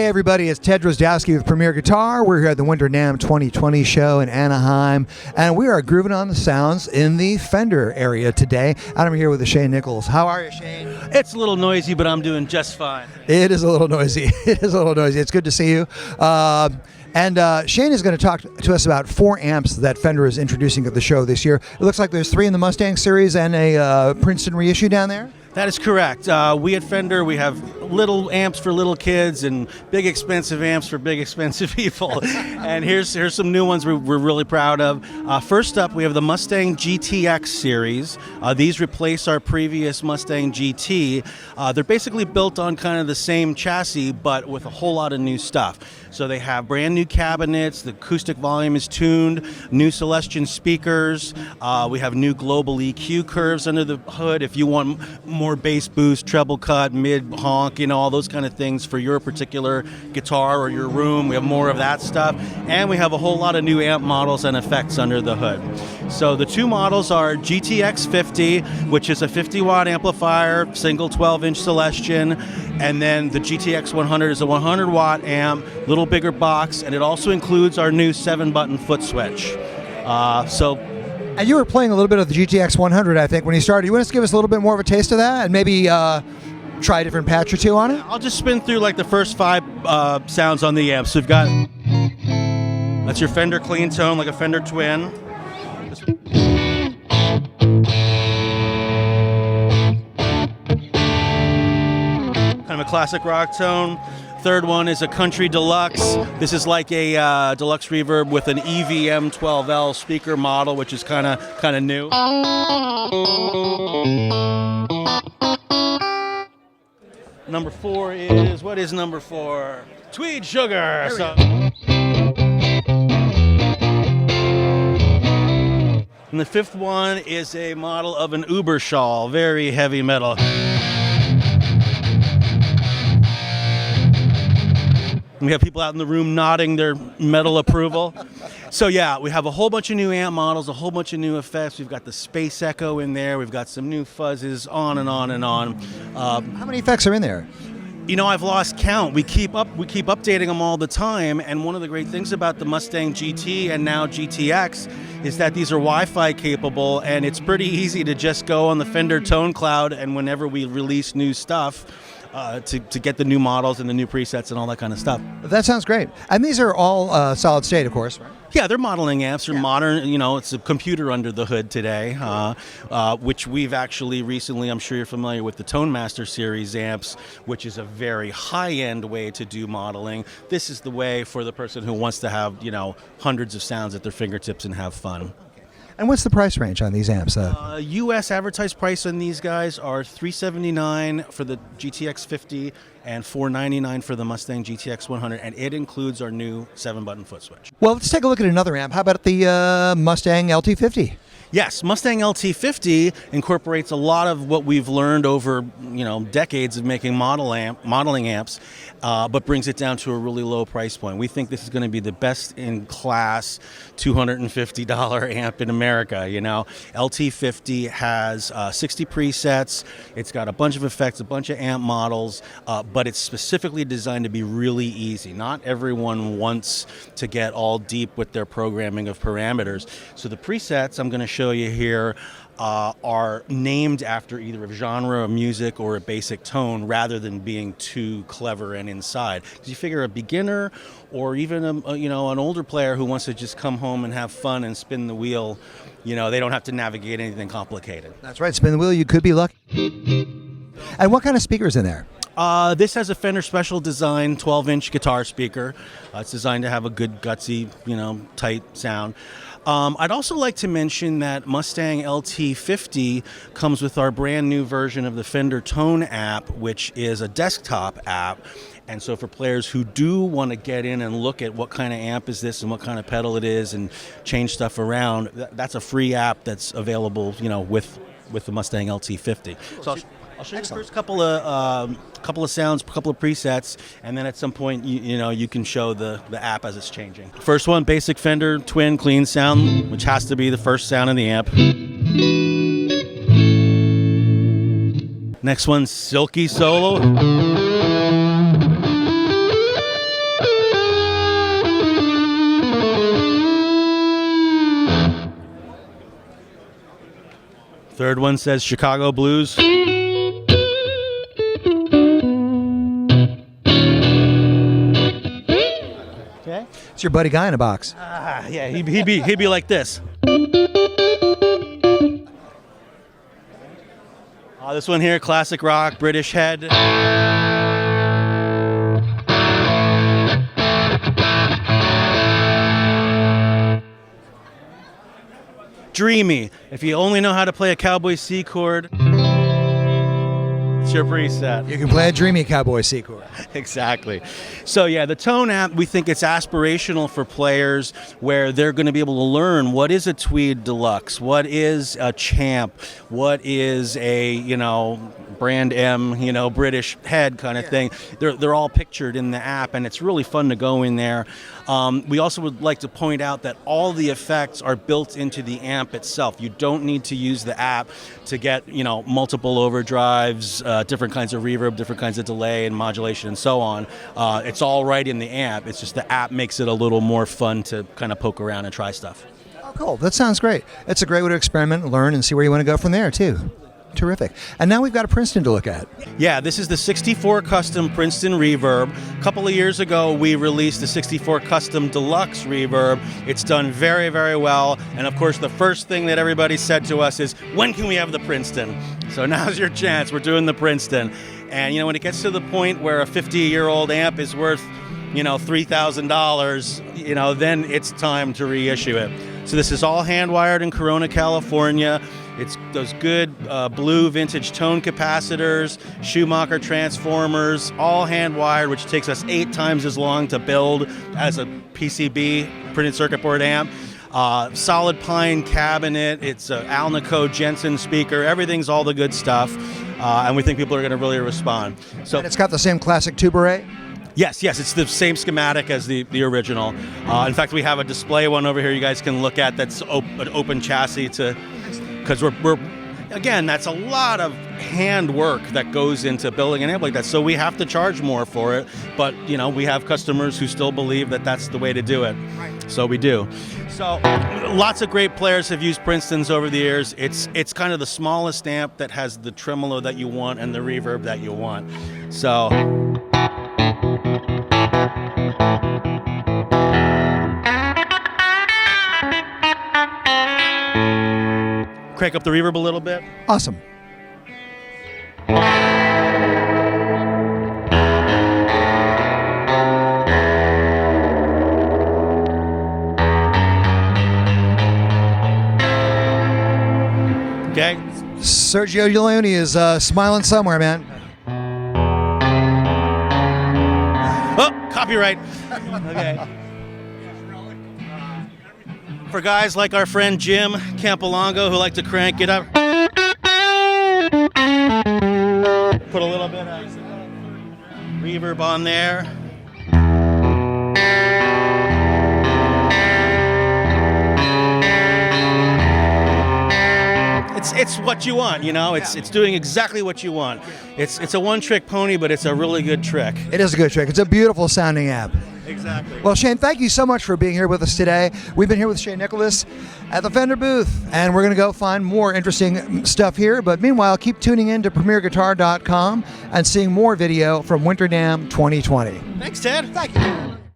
Hey everybody, it's Ted Drozdowski with Premier Guitar. We're here at the Winter NAMM 2020 show in Anaheim, and we are grooving on the sounds in the Fender area today. And I'm here with Shane Nichols. How are you, Shane? It's a little noisy, but I'm doing just fine. It is a little noisy. It is a little noisy. It's good to see you. And Shane is going to talk to us about 4 amps that Fender is introducing at the show this year. It looks like there's 3 in the Mustang series and a Princeton reissue down there. That is correct. We at Fender, we have little amps for little kids and big expensive amps for big expensive people. And here's some new ones we're really proud of. First up, we have the Mustang GTX series. These replace our previous Mustang GT. They're basically built on kind of the same chassis, but with a whole lot of new stuff. So they have brand new cabinets, the acoustic volume is tuned, new Celestion speakers, we have new global EQ curves under the hood if you want more bass boost, treble cut, mid honk, all those kind of things for your particular guitar or your room. We have more of that stuff, and we have a whole lot of new amp models and effects under the hood. So the 2 models are GTX50, which is a 50-watt amplifier, single 12-inch Celestion, and then the GTX100 is a 100-watt amp, little bigger box, and it also includes our new 7-button foot switch. And you were playing a little bit of the GTX100, I think, when you started. You want to give us a little bit more of a taste of that, and maybe try a different patch or 2 on it? I'll just spin through like the first 5 sounds on the amp. So we've got, that's your Fender clean tone, like a Fender Twin. Kind of a classic rock tone. Third one is a Country Deluxe. This is like a Deluxe Reverb with an EVM 12L speaker model, which is kind of new. Number 4 is, what is number 4? Tweed Sugar. And the 5th one is a model of an Uberschall, very heavy metal. We have people out in the room nodding their metal approval. So yeah, we have a whole bunch of new amp models, a whole bunch of new effects. We've got the Space Echo in there. We've got some new fuzzes, on and on and on. How many effects are in there? I've lost count. We keep updating them all the time. And one of the great things about the Mustang GT and now GTX is that these are Wi-Fi capable, and it's pretty easy to just go on the Fender Tone Cloud, and whenever we release new stuff, to get the new models and the new presets and all that kind of stuff. That sounds great. And these are all solid state, of course, right? Yeah, they're modeling amps. They're modern. It's a computer under the hood today, which we've actually recently, I'm sure you're familiar with the Tone Master series amps, which is a very high-end way to do modeling. This is the way for the person who wants to have, hundreds of sounds at their fingertips and have fun. And what's the price range on these amps? U.S. advertised price on these guys are $379 for the GTX50 and $499 for the Mustang GTX100, and it includes our new 7-button foot switch. Well, let's take a look at another amp. How about the Mustang LT50? Yes, Mustang LT50 incorporates a lot of what we've learned over decades of making modeling amps, but brings it down to a really low price point. We think this is going to be the best in class $250 amp in America. LT50 has 60 presets. It's got a bunch of effects, a bunch of amp models, but it's specifically designed to be really easy. Not everyone wants to get all deep with their programming of parameters. So the presets I'm going to show you here are named after either a genre of music or a basic tone, rather than being too clever and inside. Because you figure a beginner or even an older player who wants to just come home and have fun and spin the wheel, they don't have to navigate anything complicated. That's right, spin the wheel, you could be lucky. And what kind of speakers in there? This has a Fender Special Design 12-inch guitar speaker. It's designed to have a good, gutsy, tight sound. I'd also like to mention that Mustang LT50 comes with our brand new version of the Fender Tone App, which is a desktop app. And so for players who do want to get in and look at what kind of amp is this and what kind of pedal it is and change stuff around, that's a free app that's available, with the Mustang LT50. So I'll show you the first couple of sounds, a couple of presets, and then at some point, you can show the app as it's changing. First one, basic Fender Twin clean sound, which has to be the first sound in the amp. Next one, silky solo. Third one says Chicago Blues. Okay. It's your buddy Guy in a box. Yeah, he'd be like this. This one here, classic rock, British head. Dreamy. If you only know how to play a cowboy C chord, it's your preset. You can play a dreamy cowboy C chord. Exactly. So yeah, the Tone app, we think it's aspirational for players where they're going to be able to learn what is a Tweed Deluxe, what is a Champ, what is a, brand M, British head kind of thing. They're all pictured in the app, and it's really fun to go in there. We also would like to point out that all the effects are built into the amp itself. You don't need to use the app to get, multiple overdrives, different kinds of reverb, different kinds of delay and modulation and so on. It's all right in the amp. It's just the app makes it a little more fun to kind of poke around and try stuff. Oh, cool. That sounds great. It's a great way to experiment and learn and see where you want to go from there, too. Terrific. And now we've got a Princeton to look at. Yeah, this is the 64 Custom Princeton Reverb. A couple of years ago, we released the 64 Custom Deluxe Reverb. It's done very, very well. And of course, the first thing that everybody said to us is, when can we have the Princeton? So now's your chance. We're doing the Princeton. And when it gets to the point where a 50-year-old amp is worth, $3,000, then it's time to reissue it. So this is all hand-wired in Corona, California. It's those good blue vintage tone capacitors, Schumacher transformers, all hand-wired, which takes us 8 times as long to build as a PCB, printed circuit board amp. Solid pine cabinet, it's an Alnico Jensen speaker, everything's all the good stuff, and we think people are going to really respond. So, and it's got the same classic tube array? Yes, it's the same schematic as the original. In fact, we have a display one over here you guys can look at that's an open chassis because we're again, that's a lot of hand work that goes into building an amp like that. So we have to charge more for it, but we have customers who still believe that that's the way to do it. Right. So we do. So lots of great players have used Princetons over the years. It's kind of the smallest amp that has the tremolo that you want and the reverb that you want. So crank up the reverb a little bit. Awesome. Okay. Sergio Leone is smiling somewhere, man. Oh, copyright. Okay. For guys like our friend Jim Campolongo who like to crank it up. Put a little bit of reverb on there. It's what you want, It's doing exactly what you want. It's a one-trick pony, but it's a really good trick. It is a good trick. It's a beautiful sounding app. Exactly. Well, Shane, thank you so much for being here with us today. We've been here with Shane Nicholas at the Fender booth, and we're going to go find more interesting stuff here. But meanwhile, keep tuning in to PremierGuitar.com and seeing more video from Winter NAMM 2020. Thanks, Ted. Thank you.